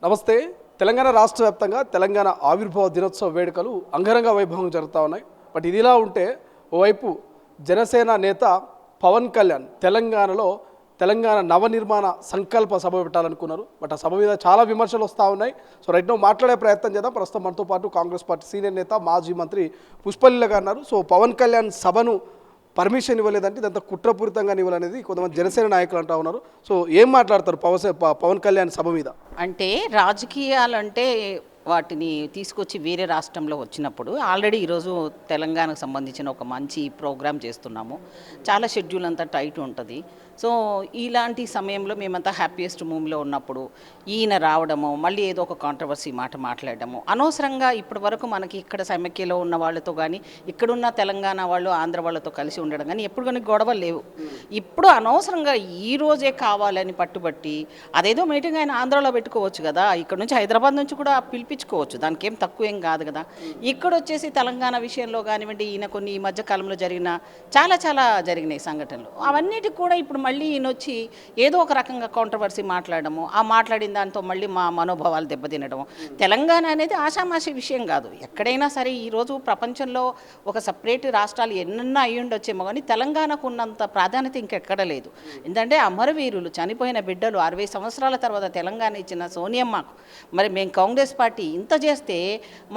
నమస్తే. తెలంగాణ రాష్ట్ర వ్యాప్తంగా తెలంగాణ ఆవిర్భావ దినోత్సవ వేడుకలు అంగరంగ వైభవం జరుగుతూ ఉన్నాయి. బట్ ఇదిలా ఉంటే ఓవైపు జనసేన నేత పవన్ కళ్యాణ్ తెలంగాణ నవనిర్మాణ సంకల్ప సభ పెట్టాలనుకున్నారు. బట్ ఆ సభ మీద చాలా విమర్శలు వస్తూ ఉన్నాయి. సో రైట్ నో మాట్లాడే ప్రయత్నం చేద్దాం. ప్రస్తుతం మనతో పాటు కాంగ్రెస్ పార్టీ సీనియర్ నేత మాజీ మంత్రి పుష్పలీల గారు ఉన్నారు. సో పవన్ కళ్యాణ్ సభను పర్మిషన్ ఇవ్వలేదంటే ఇదంతా కుట్రపూరితంగా ఇవ్వాలనేది కొంతమంది జనసేన నాయకులు అంటూ ఉన్నారు. సో ఏం మాట్లాడతారు పవన్ కళ్యాణ్ సభ మీద? అంటే రాజకీయాలంటే వాటిని తీసుకొచ్చి వేరే రాష్ట్రంలో వచ్చినప్పుడు ఆల్రెడీ ఈరోజు తెలంగాణకు సంబంధించిన ఒక మంచి ప్రోగ్రామ్ చేస్తున్నాము. చాలా షెడ్యూల్ అంతా టైట్ ఉంటుంది. సో ఇలాంటి సమయంలో మేమంతా హ్యాపీయెస్ట్ మూవ్లో ఉన్నప్పుడు ఈయన రావడము, మళ్ళీ ఏదో ఒక కాంట్రవర్సీ మాట మాట్లాడడము అనవసరంగా ఇప్పటి వరకు మనకి ఇక్కడ సమైక్యలో ఉన్న వాళ్ళతో కానీ ఇక్కడున్న తెలంగాణ వాళ్ళు ఆంధ్ర వాళ్ళతో కలిసి ఉండడం కానీ ఎప్పుడు కానీ గొడవలు లేవు. ఇప్పుడు అనవసరంగా ఈ రోజే కావాలని పట్టుబట్టి అదేదో మీటింగ్ ఆయన ఆంధ్రలో పెట్టుకోవచ్చు కదా, ఇక్కడ నుంచి హైదరాబాద్ నుంచి కూడా పిలిపించుకోవచ్చు, దానికి ఏం తక్కువ ఏం కాదు కదా. ఇక్కడ వచ్చేసి తెలంగాణ విషయంలో కానివ్వండి, ఈయన కొన్ని ఈ మధ్య కాలంలో జరిగిన చాలా జరిగినాయి సంఘటనలు, అవన్నిటికి కూడా ఇప్పుడు మళ్ళీ ఈయన వచ్చి ఏదో ఒక రకంగా కాంట్రవర్సీ మాట్లాడము, ఆ మాట్లాడిన దాంతో మళ్ళీ మా మనోభావాలు దెబ్బతినడము. తెలంగాణ అనేది ఆషామాషి విషయం కాదు. ఎక్కడైనా సరే ఈరోజు ప్రపంచంలో ఒక సపరేట్ రాష్ట్రాలు ఎన్నెన్నో అయ్యి ఉండొచ్చేమో కానీ తెలంగాణకు ఉన్నంత ప్రాధాన్యత ఇంకెక్కడ లేదు. ఎందుకంటే అమరవీరులు చనిపోయిన బిడ్డలు 60 సంవత్సరాల తర్వాత తెలంగాణ ఇచ్చిన సోనియమ్మకు మరి మేము కాంగ్రెస్ పార్టీ ఇంత చేస్తే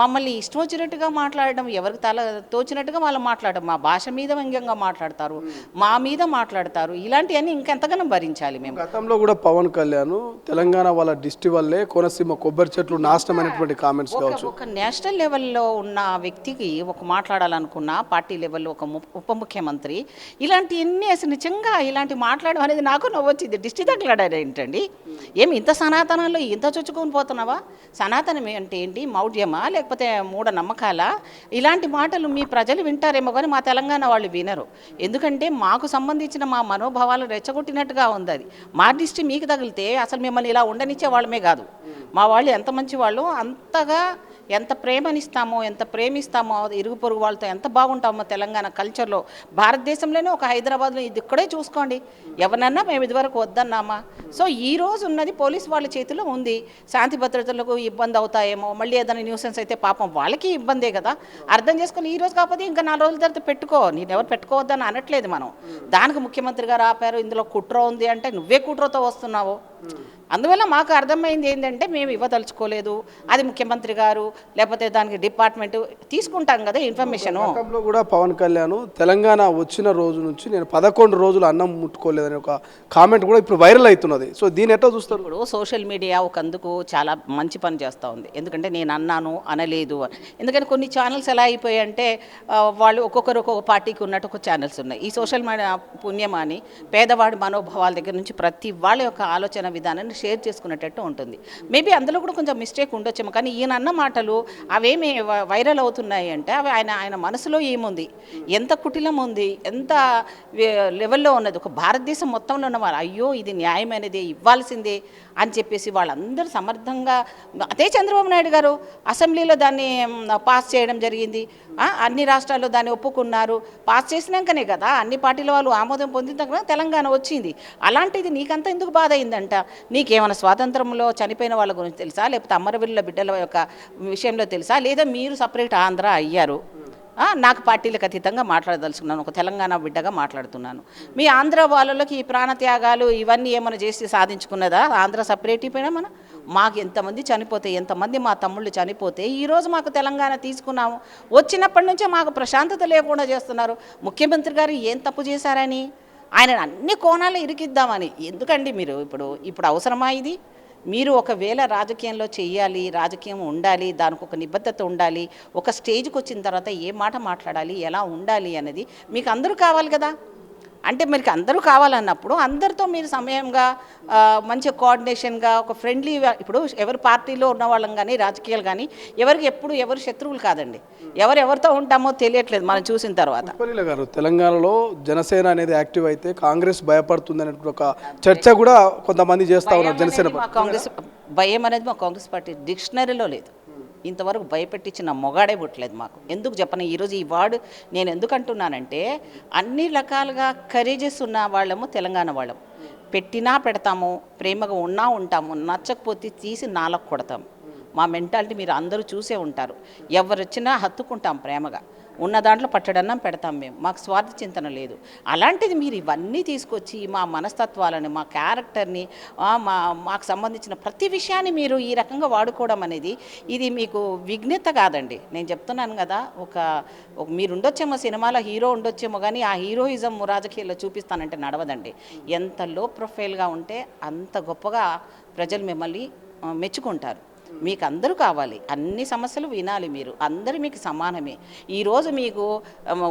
మమ్మల్ని ఇష్టం వచ్చినట్టుగా మాట్లాడడం, ఎవరికి తోచినట్టుగా వాళ్ళు మాట్లాడడం, మా భాష మీద వ్యంగ్యంగా మాట్లాడతారు, మా మీద మాట్లాడతారు. ఇలాంటివన్నీ ఇంకెంతగానో భరించాలి మేము. గతంలో కూడా పవన్ కళ్యాణ్ తెలంగాణ వాళ్ళ డిస్ట్రిక్ట్ వల్లే కోనసీమ కొబ్బరి చెట్లు నాశనమైనటువంటి కామెంట్స్ కావచ్చు. ఒక నేషనల్ లెవెల్లో ఉన్న వ్యక్తికి ఒక మాట్లాడాలనుకున్న పార్టీ లెవెల్లో ఒక ఉప ముఖ్యమంత్రి ఇలాంటివన్నీ అసలు నిజంగా ఇలాంటి మాట్లాడడం అనేది నాకు నవ్వొచ్చింది. డిస్ట్రిక్ట్ తగ్గలాడారు ఏంటండి? ఏమి ఇంత సనాతనంలో ఇంత చొచ్చుకొని పోతున్నావా? సనాతనం అంటే ఏంటి? మౌఢ్యమా లేకపోతే మూఢ నమ్మకాలా? ఇలాంటి మాటలు మీ ప్రజలు వింటారేమో కానీ మా తెలంగాణ వాళ్ళు వినరు. ఎందుకంటే మాకు సంబంధించిన మా మనోభావాలు రెచ్చగొట్టినట్టుగా ఉంది. అది మా దృష్టి మీకు తగిలితే అసలు మిమ్మల్ని ఇలా ఉండనిచ్చే వాళ్ళమే కాదు. మా వాళ్ళు ఎంత మంచి వాళ్ళు, అంతగా ఎంత ప్రేమనిస్తామో ఎంత ప్రేమిస్తామో ఇరుగు పొరుగు వాళ్ళతో ఎంత బాగుంటామో తెలంగాణ కల్చర్లో, భారతదేశంలోనే ఒక హైదరాబాద్లో ఇది ఇక్కడే చూసుకోండి. ఎవరన్నా మేము ఇదివరకు వద్దన్నామా? సో ఈ రోజు ఉన్నది పోలీసు వాళ్ళ చేతిలో ఉంది. శాంతి భద్రతలకు ఇబ్బంది అవుతాయేమో, మళ్ళీ ఏదైనా న్యూసెన్స్ అయితే పాపం వాళ్ళకి ఇబ్బందే కదా. అర్థం చేసుకొని ఈ రోజు కాకపోతే ఇంకా 4 రోజుల తర్వాత పెట్టుకో, నేను ఎవరు పెట్టుకోవద్దని అనట్లేదు మనం. దానికి ముఖ్యమంత్రి గారు ఆపారు, ఇందులో కుట్ర ఉంది అంటే నువ్వే కుట్రతో వస్తున్నావు. అందువల్ల మాకు అర్థమైంది ఏంటంటే మేము ఇవ్వదలుచుకోలేదు, అది ముఖ్యమంత్రి గారు లేకపోతే దానికి డిపార్ట్మెంట్ తీసుకుంటాం కదా ఇన్ఫర్మేషన్. గతంలో కూడా పవన్ కళ్యాణ్ తెలంగాణ వచ్చిన రోజు నుంచి నేను 11 రోజులు అన్నం ముట్టుకోలేదని ఒక కామెంట్ కూడా ఇప్పుడు వైరల్ అవుతున్నది. సో దీన్ని ఎట్లా చూస్తారు? ఇప్పుడు సోషల్ మీడియా ఒకందుకు చాలా మంచి పని చేస్తూ ఉంది. ఎందుకంటే నేను అన్నాను అనలేదు అని. ఎందుకంటే కొన్ని ఛానల్స్ ఎలా అయిపోయాయి అంటే వాళ్ళు ఒక్కొక్కరు ఒక్కొక్క పార్టీకి ఉన్నట్టు ఒక ఛానల్స్ ఉన్నాయి. ఈ సోషల్ మీడియా పుణ్యమాని పేదవాడి మనోభావాల దగ్గర నుంచి ప్రతి వాళ్ళ యొక్క ఆలోచన విధానాన్ని షేర్ చేసుకునేటట్టు ఉంటుంది. మేబీ అందులో కూడా కొంచెం మిస్టేక్ ఉండొచ్చేమో, కానీ ఈయన అన్న మాటలు అవేమి వైరల్ అవుతున్నాయి అంటే అవి ఆయన మనసులో ఏముంది, ఎంత కుటిలం ఉంది, ఎంత లెవెల్లో ఉన్నది. ఒక భారతదేశం మొత్తంలో ఉన్నవారు అయ్యో ఇది న్యాయమైనదే, ఇవ్వాల్సిందే అని చెప్పేసి వాళ్ళందరూ సమర్థంగా, అదే చంద్రబాబు నాయుడు గారు అసెంబ్లీలో దాన్ని పాస్ చేయడం జరిగింది. అన్ని రాష్ట్రాల్లో దాన్ని ఒప్పుకున్నారు. పాస్ చేసినాకనే కదా అన్ని పార్టీల వాళ్ళు ఆమోదం పొందిన తెలంగాణ వచ్చింది. అలాంటిది నీకంతా ఎందుకు బాధ అయిందంట? నీకేమైనా స్వాతంత్రంలో చనిపోయిన వాళ్ళ గురించి తెలుసా, లేకపోతే అమరవీరుల బిడ్డల యొక్క విషయంలో తెలుసా, లేదా మీరు సపరేట్ ఆంధ్ర అయ్యారు? నాకు పార్టీలకు అతీతంగా మాట్లాడదలుచుకున్నాను, ఒక తెలంగాణ బిడ్డగా మాట్లాడుతున్నాను. మీ ఆంధ్ర వాళ్ళకి ఈ ప్రాణత్యాగాలు ఇవన్నీ ఏమైనా చేసి సాధించుకున్నదా? ఆంధ్ర సపరేట్ అయిపోయినా మాకు ఎంతమంది చనిపోతే, ఎంతమంది మా తమ్ముళ్ళు చనిపోతే ఈరోజు మాకు తెలంగాణ తీసుకున్నాము. వచ్చినప్పటి నుంచే మాకు ప్రశాంతత లేకుండా చేస్తున్నారు. ముఖ్యమంత్రి గారు ఏం తప్పు చేశారని ఆయన అన్ని కోణాలు ఇరికిద్దామని. ఎందుకండి మీరు ఇప్పుడు అవసరమా ఇది? మీరు ఒకవేళ రాజకీయంలో చెయ్యాలి, రాజకీయం ఉండాలి, దానికి ఒక నిబద్ధత ఉండాలి, ఒక స్టేజ్కి వచ్చిన తర్వాత ఏ మాట మాట్లాడాలి, ఎలా ఉండాలి అనేది మీకు అందరూ కావాలి కదా. అంటే మీకు అందరూ కావాలన్నప్పుడు అందరితో మీరు సమయంగా మంచి కోఆర్డినేషన్గా ఒక ఫ్రెండ్లీ, ఇప్పుడు ఎవరి పార్టీలో ఉన్న వాళ్ళం కానీ రాజకీయాలు కానీ ఎవరు శత్రువులు కాదండి. ఎవరితో ఉంటామో తెలియట్లేదు మనం చూసిన తర్వాత. గారు తెలంగాణలో జనసేన అనేది యాక్టివ్ అయితే కాంగ్రెస్ భయపడుతుంది అనే ఒక చర్చ కూడా కొంతమంది చేస్తూ ఉన్నారు. జనసేన కాంగ్రెస్ భయం అనేది మా కాంగ్రెస్ పార్టీ డిక్షనరీలో లేదు. ఇంతవరకు భయపెట్టించిన మొగాడే పుట్టలేదు మాకు. ఎందుకు చెప్పను, ఈరోజు ఈ వర్డ్ నేను ఎందుకు అంటున్నానంటే అన్ని రకాలుగా కరేజెస్ ఉన్న వాళ్ళము తెలంగాణ వాళ్ళము. పెట్టినా పెడతాము, ప్రేమగా ఉన్నా ఉంటాము, నచ్చకపోతే తీసి నాలకు కొడతాము. మా మెంటాలిటీ మీరు అందరూ చూసే ఉంటారు. ఎవరు వచ్చినా హత్తుకుంటాం ప్రేమగా, ఉన్న దాంట్లో పట్టడన్నం పెడతాం మేము, మాకు స్వార్థ చింతన లేదు. అలాంటిది మీరు ఇవన్నీ తీసుకొచ్చి మా మనస్తత్వాలని, మా క్యారెక్టర్ని, మాకు సంబంధించిన ప్రతి విషయాన్ని మీరు ఈ రకంగా వాడుకోవడం అనేది ఇది మీకు విఘ్నత కాదండి. నేను చెప్తున్నాను కదా, మీరు ఉండొచ్చేమో సినిమాలో హీరో ఉండొచ్చేమో, కానీ ఆ హీరోయిజం రాజకీయాల్లో చూపిస్తానంటే నడవదండి. ఎంత లో ప్రొఫైల్గా ఉంటే అంత గొప్పగా ప్రజలు మిమ్మల్ని మెచ్చుకుంటారు. మీకు అందరూ కావాలి, అన్ని సమస్యలు వినాలి, మీరు అందరూ మీకు సమానమే. ఈరోజు మీకు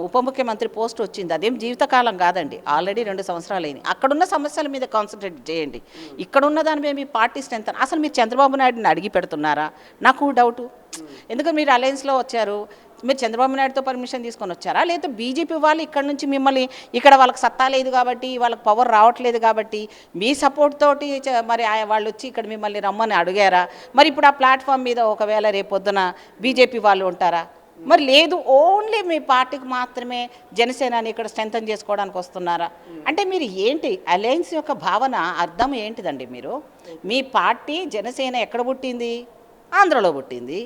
ఉప ముఖ్యమంత్రి పోస్ట్ వచ్చింది, అదేం జీవితకాలం కాదండి, ఆల్రెడీ 2 సంవత్సరాలు అయింది. అక్కడున్న సమస్యల మీద కాన్సన్ట్రేట్ చేయండి. ఇక్కడున్న దాని మీద మీ పార్టీ స్ట్రెంత్ అసలు మీరు చంద్రబాబు నాయుడుని అడిగి పెడుతున్నారా? నాకు డౌటు. ఎందుకంటే మీరు అలయన్స్లో వచ్చారు, మీరు చంద్రబాబు నాయుడుతో పర్మిషన్ తీసుకొని వచ్చారా, లేదా బీజేపీ వాళ్ళు ఇక్కడ నుంచి మిమ్మల్ని, ఇక్కడ వాళ్ళకి సత్తా లేదు కాబట్టి, వాళ్ళకి పవర్ రావట్లేదు కాబట్టి మీ సపోర్ట్ తోటి మరి వాళ్ళు వచ్చి ఇక్కడ మిమ్మల్ని రమ్మని అడిగారా? మరి ఇప్పుడు ఆ ప్లాట్ఫామ్ మీద ఒకవేళ రేపొద్దున బీజేపీ వాళ్ళు ఉంటారా? మరి లేదు, ఓన్లీ మీ పార్టీకి మాత్రమే జనసేనని ఇక్కడ స్ట్రెంథన్ చేసుకోవడానికి వస్తున్నారా? అంటే మీరు ఏంటి అలయన్స్ యొక్క భావన అర్థం ఏంటిదండి? మీ పార్టీ జనసేన ఎక్కడ పుట్టింది? ఆంధ్రలో పుట్టింది.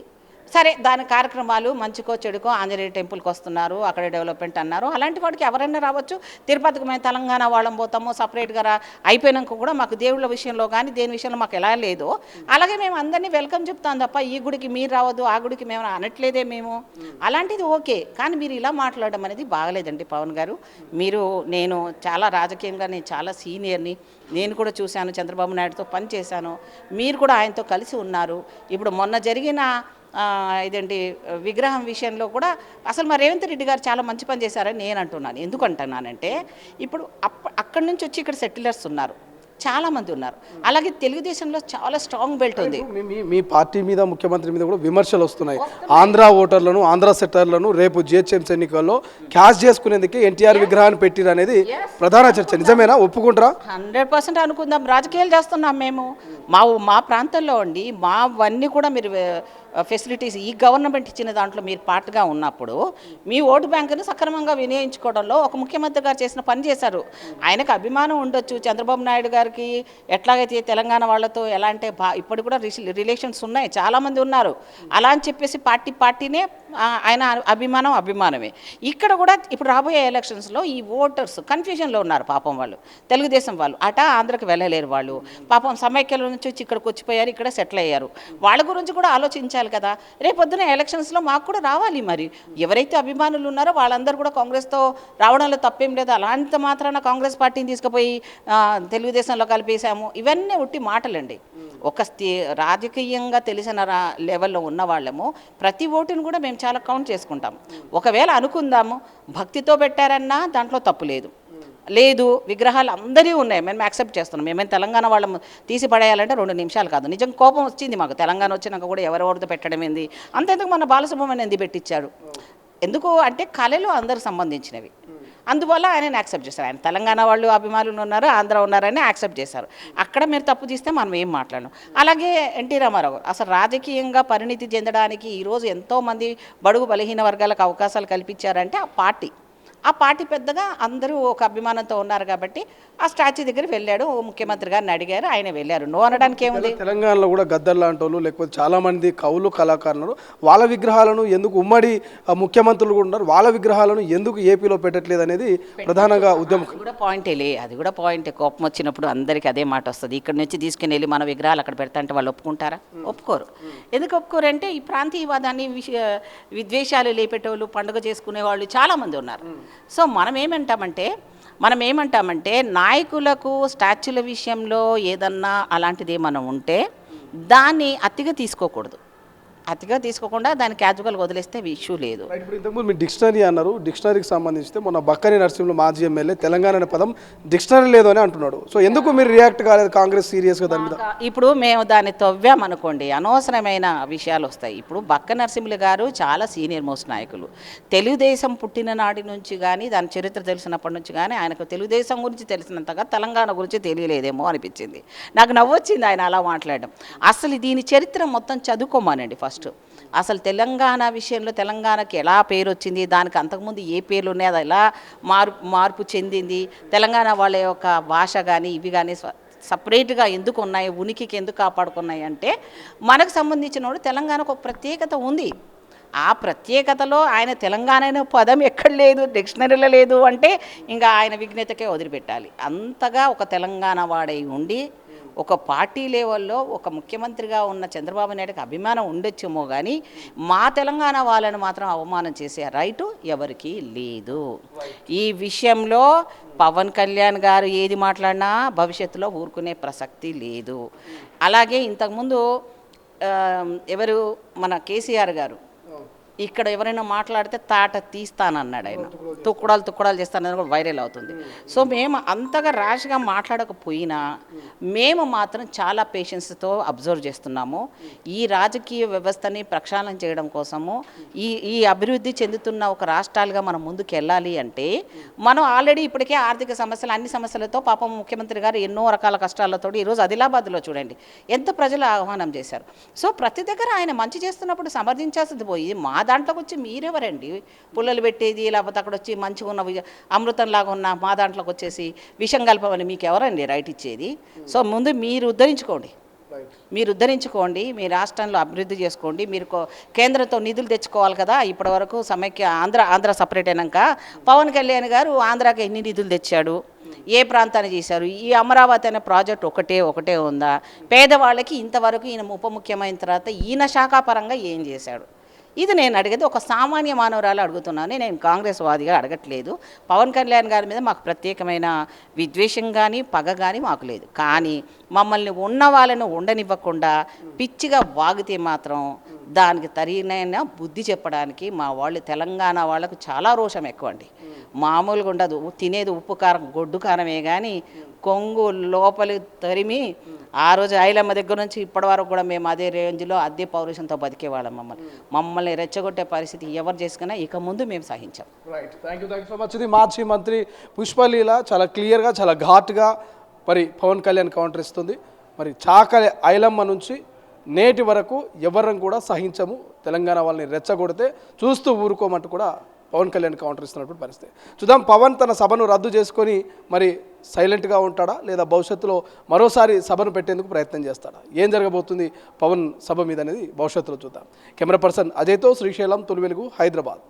సరే, దాని కార్యక్రమాలు మంచికో చెడుకో ఆంజనేయ టెంపుల్కి వస్తున్నారు, అక్కడ డెవలప్మెంట్ అన్నారు, అలాంటి వాడికి ఎవరైనా రావచ్చు. తిరుపతికి మేము తెలంగాణ వాళ్ళం పోతాము సపరేట్గా అయిపోయినాక కూడా మాకు దేవుళ్ళ విషయంలో కానీ దేని విషయంలో మాకు ఎలా లేదో అలాగే మేము అందరినీ వెల్కమ్ చెప్తాం తప్ప ఈ గుడికి మీరు రావద్దు, ఆ గుడికి మేము అనట్లేదే మేము. అలాంటిది ఓకే, కానీ మీరు ఇలా మాట్లాడడం అనేది బాగలేదండి పవన్ గారు. నేను చాలా రాజకీయంగా నేను చాలా సీనియర్ని, నేను కూడా చూశాను, చంద్రబాబు నాయుడుతో పనిచేశాను, మీరు కూడా ఆయనతో కలిసి ఉన్నారు. ఇప్పుడు మొన్న జరిగిన ఇదేంటి విగ్రహం విషయంలో కూడా అసలు మా రేవంత్ రెడ్డి గారు చాలా మంచి పని చేశారని నేను అంటున్నాను. ఎందుకు అంటున్నానంటే ఇప్పుడు అక్కడి నుంచి వచ్చి ఇక్కడ సెటిలర్స్ ఉన్నారు, చాలామంది ఉన్నారు. అలాగే తెలుగుదేశంలో చాలా స్ట్రాంగ్ బెల్ట్ ఉంది. మీ పార్టీ మీద, ముఖ్యమంత్రి మీద కూడా విమర్శలు వస్తున్నాయి. ఆంధ్ర ఓటర్లను, ఆంధ్ర సెక్టర్లను రేపు జిహెచ్ఎంసీ ఎన్నికల్లో క్యాష్ చేసుకునేందుకు ఎన్టీఆర్ విగ్రహాన్ని పెట్టిరు అనేది ప్రధాన చర్చ. నిజమేనా? ఒప్పుకుంటారా? 100% అనుకుందాం. రాజకీయాలు చేస్తున్నాం మేము. మా ప్రాంతంలో అండి మావన్నీ కూడా మీరు ఫెసిలిటీస్ ఈ గవర్నమెంట్ ఇచ్చిన దాంట్లో మీరు పార్ట్గా ఉన్నప్పుడు మీ ఓటు బ్యాంకును సక్రమంగా వినియోగించుకోవడంలో ఒక ముఖ్యమంత్రి గారు చేసిన పని చేశారు. ఆయనకు అభిమానం ఉండొచ్చు, చంద్రబాబు నాయుడు గారికి ఎట్లాగైతే తెలంగాణ వాళ్ళతో ఎలా అంటే ఇప్పుడు కూడా రిలేషన్స్ ఉన్నాయి, చాలామంది ఉన్నారు. అలా అని చెప్పేసి పార్టీనే ఆయన అభిమానమే. ఇక్కడ కూడా ఇప్పుడు రాబోయే ఎలక్షన్స్లో ఈ ఓటర్స్ కన్ఫ్యూజన్లో ఉన్నారు పాపం. వాళ్ళు తెలుగుదేశం వాళ్ళు ఆంధ్రకి వెళ్ళలేరు, వాళ్ళు పాపం సమైక్యల నుంచి వచ్చి ఇక్కడికి వచ్చిపోయారు, ఇక్కడ సెటిల్ అయ్యారు. వాళ్ళ గురించి కూడా ఆలోచించాలి కదా. రేపొద్దున ఎలక్షన్స్లో మాకు కూడా రావాలి. మరి ఎవరైతే అభిమానులు ఉన్నారో వాళ్ళందరూ కూడా కాంగ్రెస్తో రావడంలో తప్పేం లేదు. అలాంటి మాత్రాన కాంగ్రెస్ పార్టీని తీసుకుపోయి తెలుగుదేశంలో కలిపేశాము, ఇవన్నీ ఉట్టి మాటలండి. ఒక రాజకీయంగా తెలిసిన లెవెల్లో ఉన్న వాళ్ళము ప్రతి ఓటును కూడా మేము చాలా కౌంట్ చేసుకుంటాం. ఒకవేళ అనుకుందాము భక్తితో పెట్టారన్నా దాంట్లో తప్పు లేదు, విగ్రహాలు అందరి ఉన్నాయి, మేము యాక్సెప్ట్ చేస్తున్నాం. మేమేం తెలంగాణ వాళ్ళము తీసి పడేయాలంటే 2 నిమిషాలు కాదు. నిజం కోపం వచ్చింది మాకు, తెలంగాణ వచ్చినాక కూడా ఎవరెవరితో పెట్టడం ఏంది, అంతేందుకు మన బాలసుబ్రహ్మణ్యం ఎందుకు పెట్టించాడు? ఎందుకు అంటే కళలు అందరికి సంబంధించినవి, అందువల్ల ఆయన యాక్సెప్ట్ చేశారు. ఆయన తెలంగాణ వాళ్ళు అభిమానులు ఉన్నారు, ఆంధ్ర ఉన్నారని యాక్సెప్ట్ చేశారు. అక్కడ మీరు తప్పు చేస్తే మనం ఏం మాట్లాడడం. అలాగే ఎన్టీ రామారావు అసలు రాజకీయంగా పరిణితి చెందడానికి ఈరోజు ఎంతోమంది బడుగు బలహీన వర్గాలకు అవకాశాలు కల్పించారంటే ఆ పార్టీ పెద్దగా అందరూ ఒక అభిమానంతో ఉన్నారు కాబట్టి ఆ స్టాచ్యూ దగ్గర వెళ్ళాడు, ముఖ్యమంత్రి గారిని అడిగారు, ఆయన వెళ్ళారు. నో అనడానికి ఏముంది? తెలంగాణలో కూడా గద్దర్ లాంటి వాళ్ళు, లేకపోతే చాలామంది కవులు, కళాకారులు వాళ్ళ విగ్రహాలను ఎందుకు ఉమ్మడి ముఖ్యమంత్రులు కూడా ఉన్నారు, వాళ్ళ విగ్రహాలను ఎందుకు ఏపీలో పెట్టట్లేదు అనేది ప్రధానంగా ఉద్యమం. అది కూడా పాయింటే. కోపం వచ్చినప్పుడు అందరికీ అదే మాట వస్తుంది. ఇక్కడ నుంచి తీసుకుని వెళ్ళి మన విగ్రహాలు అక్కడ పెడతా అంటే వాళ్ళు ఒప్పుకుంటారా? ఒప్పుకోరు. ఎందుకు ఒప్పుకోరు అంటే ఈ ప్రాంతీయవాదాన్ని విద్వేషాలు లేపేటోళ్ళు, పండుగ చేసుకునే వాళ్ళు చాలామంది ఉన్నారు. సో మనం ఏమంటామంటే నాయకులకు స్టాచ్యూల విషయంలో ఏదన్నా అలాంటిది ఏమన్నా ఉంటే దాన్ని అతిగా తీసుకోకుండా దాన్ని క్యాజువల్గా వదిలేస్తే ఇష్యూ లేదు. ఇప్పుడు ఇంతకుముందు మీరు డిక్షనరీ అన్నారు, డిక్షనరీకి సంబంధించి మొన్న బక్కని నరసింహులు మాజీ ఎమ్మెల్యే తెలంగాణ అనే పదం డిక్షనరీ లేదు అని అంటున్నాడు. సో ఎందుకు మీరు రియాక్ట్ కాలేదు కాంగ్రెస్ సీరియస్గా దాని మీద? ఇప్పుడు మేము దాన్ని తవ్వామనుకోండి అనవసరమైన విషయాలు వస్తాయి. ఇప్పుడు బక్క నరసింహులు గారు చాలా సీనియర్ మోస్ట్ నాయకులు. తెలుగుదేశం పుట్టిన నాటి నుంచి కానీ దాని చరిత్ర తెలిసినప్పటి నుంచి కానీ ఆయనకు తెలుగుదేశం గురించి తెలిసినంతగా తెలంగాణ గురించి తెలియలేదేమో అనిపించింది. నాకు నవ్వొచ్చింది ఆయన అలా మాట్లాడడం. అసలు దీని చరిత్ర మొత్తం చదువుకోమానండి. ఫస్ట్. అసలు తెలంగాణ విషయంలో తెలంగాణకి ఎలా పేరు వచ్చింది, దానికి అంతకుముందు ఏ పేర్లు ఉన్నాయి, అది ఎలా మార్పు చెందింది, తెలంగాణ వాళ్ళ యొక్క భాష కానీ ఇవి కానీ సపరేట్గా ఎందుకు ఉన్నాయి, ఉనికికి ఎందుకు కాపాడుకున్నాయి అంటే మనకు సంబంధించిన తెలంగాణకు ఒక ప్రత్యేకత ఉంది. ఆ ప్రత్యేకతలో ఆయన తెలంగాణ అనే పదం ఎక్కడ లేదు, డిక్షనరీలో లేదు అంటే ఇంకా ఆయన విఘ్నతకే వదిలిపెట్టాలి. అంతగా ఒక తెలంగాణ వాడై ఉండి ఒక పార్టీ లెవెల్లో ఒక ముఖ్యమంత్రిగా ఉన్న చంద్రబాబు నాయుడుకి అభిమానం ఉండొచ్చేమో కానీ మా తెలంగాణ వాళ్ళని మాత్రం అవమానం చేసే రైటు ఎవరికీ లేదు. ఈ విషయంలో పవన్ కళ్యాణ్ గారు ఏది మాట్లాడినా భవిష్యత్తులో ఊరుకునే ప్రసక్తి లేదు. అలాగే ఇంతకుముందు ఎవరు మన కేసీఆర్ గారు ఇక్కడ ఎవరైనా మాట్లాడితే తాట తీస్తానన్నాడు ఆయన, తుక్కుడాలు చేస్తానని కూడా వైరల్ అవుతుంది. సో మేము అంతగా ర్యాష్గా మాట్లాడకపోయినా మేము మాత్రం చాలా పేషెన్స్తో అబ్జర్వ్ చేస్తున్నాము. ఈ రాజకీయ వ్యవస్థని ప్రక్షాళన చేయడం కోసము ఈ అభివృద్ధి చెందుతున్న ఒక రాష్ట్రాలుగా మనం ముందుకు వెళ్ళాలి అంటే మనం ఆల్రెడీ ఇప్పటికే ఆర్థిక సమస్యలు అన్ని సమస్యలతో పాపం ముఖ్యమంత్రి గారు ఎన్నో రకాల కష్టాలతో ఈరోజు ఆదిలాబాద్లో చూడండి ఎంత ప్రజలు ఆహ్వానం చేశారు. సో ప్రతి దగ్గర ఆయన మంచి చేస్తున్నప్పుడు సమర్థించాల్సింది పోయి మా దాంట్లోకి వచ్చి మీరెవరండి పుల్లలు పెట్టేది, లేకపోతే అక్కడ వచ్చి మంచిగా ఉన్న అమృతంలాగా ఉన్న మా దాంట్లోకి వచ్చేసి విషం కలపమని మీకు ఎవరండి రైట్ ఇచ్చేది? సో ముందు మీరు ఉద్ధరించుకోండి, మీ రాష్ట్రంలో అభివృద్ధి చేసుకోండి. మీరు కేంద్రంతో నిధులు తెచ్చుకోవాలి కదా. ఇప్పటివరకు సమైక్య ఆంధ్ర సపరేట్ అయినాక పవన్ కళ్యాణ్ గారు ఆంధ్రాకి ఎన్ని నిధులు తెచ్చాడు, ఏ ప్రాంతాన్ని చేశారు? ఈ అమరావతి అనే ప్రాజెక్ట్ ఒకటే ఉందా? పేదవాళ్ళకి ఇంతవరకు ఈయన ఉప ముఖ్యమైన తర్వాత ఈయన శాఖాపరంగా ఏం చేశాడు? ఇది నేను అడిగేది ఒక సామాన్య మానవరాలు అడుగుతున్నాను. నేను కాంగ్రెస్ వాదిగా అడగట్లేదు. పవన్ కళ్యాణ్ గారి మీద మాకు ప్రత్యేకమైన విద్వేషం కానీ పగ కానీ మాకు లేదు. కానీ మమ్మల్ని ఉన్న వాళ్ళను ఉండనివ్వకుండా పిచ్చిగా వాగితే మాత్రం దానికి తగిన బుద్ధి చెప్పడానికి మా వాళ్ళు తెలంగాణ వాళ్ళకు చాలా రోషం ఎక్కువ అండి. మామూలుగా ఉండదు. తినేది ఉప్పు కారం గొడ్డు కారమే కానీ కొంగు లోపలి తరిమి ఆ రోజు ఐలమ్మ దగ్గర నుంచి ఇప్పటి వరకు కూడా మేము అదే రేంజ్లో అదే పౌరుషంతో బతికేవాళ్ళం. మమ్మల్ని రెచ్చగొట్టే పరిస్థితి ఎవరు చేసుకున్నా ఇక ముందు మేము సహించాం. Right, thank you so much. ఇది మాజీ మంత్రి పుష్పలీల చాలా క్లియర్గా చాలా ఘాటుగా మరి పవన్ కళ్యాణ్ కౌంటర్ ఇస్తుంది. మరి చాకలి ఐలమ్మ నుంచి నేటి వరకు ఎవరిని కూడా సహించము, తెలంగాణ వాళ్ళని రెచ్చగొడితే చూస్తూ ఊరుకోమంటూ కూడా పవన్ కళ్యాణ్ కౌంటర్ ఇస్తున్నటువంటి పరిస్థితి. చూద్దాం పవన్ తన సభను రద్దు చేసుకొని మరి సైలెంట్గా ఉంటాడా లేదా భవిష్యత్తులో మరోసారి సభను పెట్టేందుకు ప్రయత్నం చేస్తాడా? ఏం జరగబోతుంది పవన్ సభ మీద అనేది భవిష్యత్తులో చూద్దాం. కెమెరా పర్సన్ అజయ్తో శ్రీశైలం, తొలి వెలుగు, హైదరాబాద్.